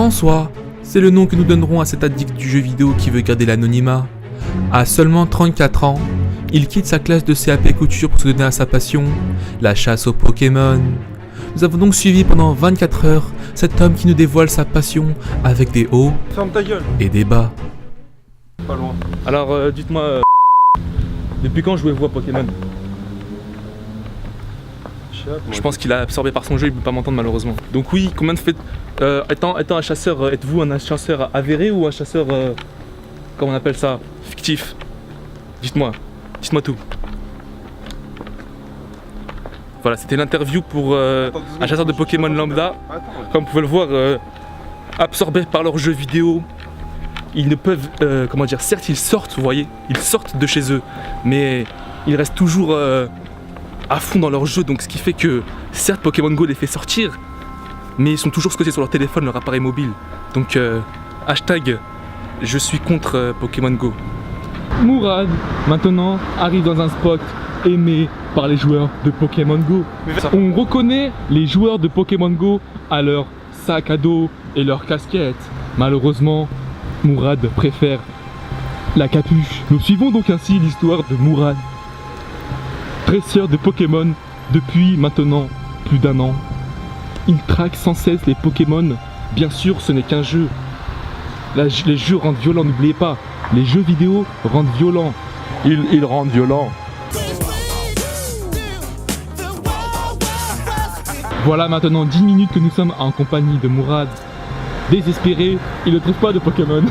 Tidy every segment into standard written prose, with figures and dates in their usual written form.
François, c'est le nom que nous donnerons à cet addict du jeu vidéo qui veut garder l'anonymat. À seulement 34 ans, il quitte sa classe de CAP couture pour se donner à sa passion, la chasse aux Pokémon. Nous avons donc suivi pendant 24 heures cet homme qui nous dévoile sa passion avec des hauts et des bas. Pas loin. Alors dites-moi, depuis quand jouez-vous à Pokémon? Je pense qu'il a absorbé par son jeu, il ne peut pas m'entendre malheureusement. Donc oui, combien de faites étant un chasseur, êtes-vous un chasseur avéré ou un chasseur, comment on appelle ça, fictif? Dites-moi tout. Voilà, c'était l'interview pour un chasseur de Pokémon lambda. Comme vous pouvez le voir, absorbés par leurs jeux vidéo, ils ne peuvent, comment dire, certes ils sortent, vous voyez, ils sortent de chez eux, mais ils restent toujours à fond dans leur jeu, donc ce qui fait que certes Pokémon Go les fait sortir, mais ils sont toujours scotchés sur leur téléphone, leur appareil mobile. Donc hashtag je suis contre Pokémon Go. Mourad maintenant arrive dans un spot aimé par les joueurs de Pokémon Go. On reconnaît les joueurs de Pokémon Go à leur sac à dos et leur casquette. Malheureusement, Mourad préfère la capuche. Nous suivons donc ainsi l'histoire de Mourad, dresseur de Pokémon depuis maintenant plus d'1 an. Il traque sans cesse les Pokémon. Bien sûr, ce n'est qu'un jeu. Les jeux rendent violents, n'oubliez pas. Les jeux vidéo rendent violents. Ils rendent violents. Voilà maintenant 10 minutes que nous sommes en compagnie de Mourad. Désespéré, il ne trouve pas de Pokémon.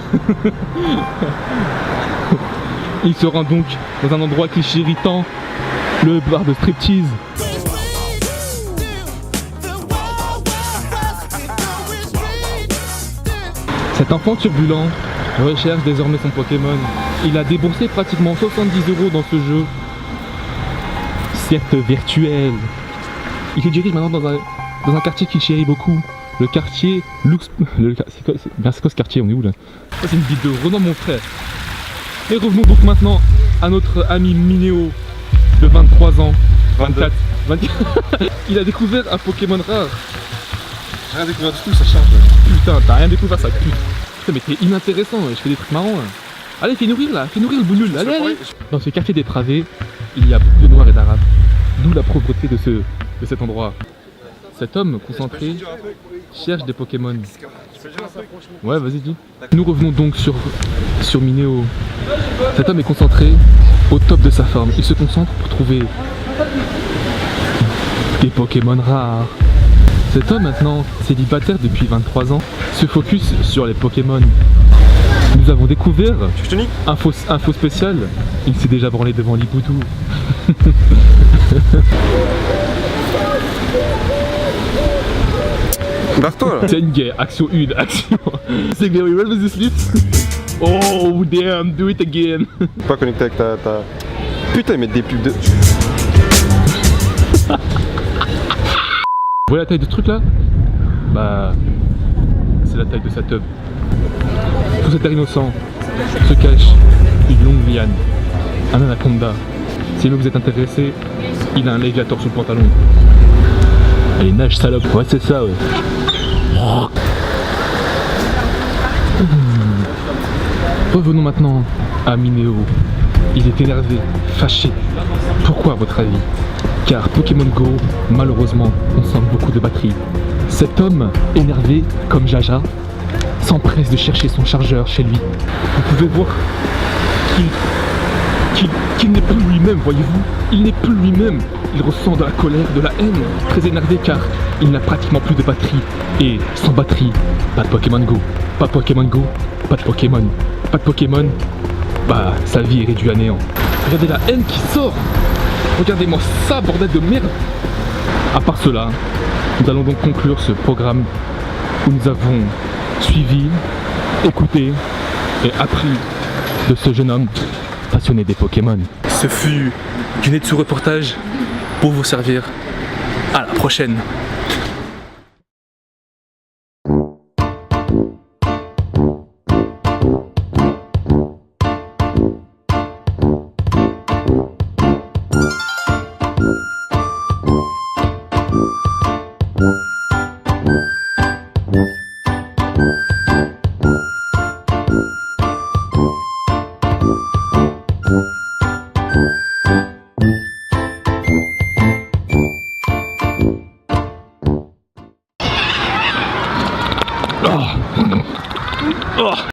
Il se rend donc dans un endroit qui chérit tant, le bar de striptease. Cet enfant turbulent recherche désormais son Pokémon. Il a déboursé pratiquement 70 € dans ce jeu, certes virtuel. Il se dirige maintenant dans un quartier qu'il chérit beaucoup, le quartier Lux... C'est quoi ce quartier? On est où là? C'est une vidéo, renom mon frère. Et revenons donc maintenant à notre ami Minéo de 23 ans. 24. Il a découvert un Pokémon rare. J'ai rien découvert du tout, ça change. Putain, t'as rien découvert, ça pue. Putain, mais t'es inintéressant, je fais des trucs marrants là. Allez, fais nourrir là, fais nourrir le bougnoul, allez. Dans ce quartier dépravé, il y a beaucoup de noirs et d'arabes. D'où la pauvreté de cet endroit. Cet homme concentré cherche des Pokémon. Ouais, vas-y, dis. Nous revenons donc sur Minéo. Cet homme est concentré au top de sa forme. Il se concentre pour trouver des Pokémon rares. Cet homme, maintenant célibataire depuis 23 ans, se focus sur les Pokémon. Nous avons découvert info spécial. Il s'est déjà branlé devant Liboudou. Barre-toi là. C'est une guerre, action 1, action. C'est very well with this list. Oh damn, do it again. Pas connecté avec ta... Putain, ils mettent des pubs de... Vous voyez la taille de ce truc là? Bah... c'est la taille de sa tub. Sous cet air innocent se cache une longue liane, un anaconda. Si vous êtes intéressé, il a un alligator sous le pantalon. Allez, nage salope. Ouais, c'est ça, ouais. Revenons maintenant à Minéo. Il est énervé, fâché. Pourquoi à votre avis? Car Pokémon Go, malheureusement, consomme beaucoup de batterie. Cet homme, énervé comme Jaja, s'empresse de chercher son chargeur chez lui. Vous pouvez voir qu'il n'est plus lui-même, voyez-vous. Il n'est plus lui-même. Il ressent de la colère, de la haine, très énervé car il n'a pratiquement plus de batterie. Et sans batterie, pas de Pokémon Go. Pas de Pokémon Go, pas de Pokémon. Pas de Pokémon, bah sa vie est réduite à néant. Regardez la haine qui sort. Regardez-moi ça, bordel de merde. À part cela, nous allons donc conclure ce programme où nous avons suivi, écouté et appris de ce jeune homme passionné des Pokémon. Ce fut du Netsu reportage pour vous servir. À la prochaine. Thank you. Oh.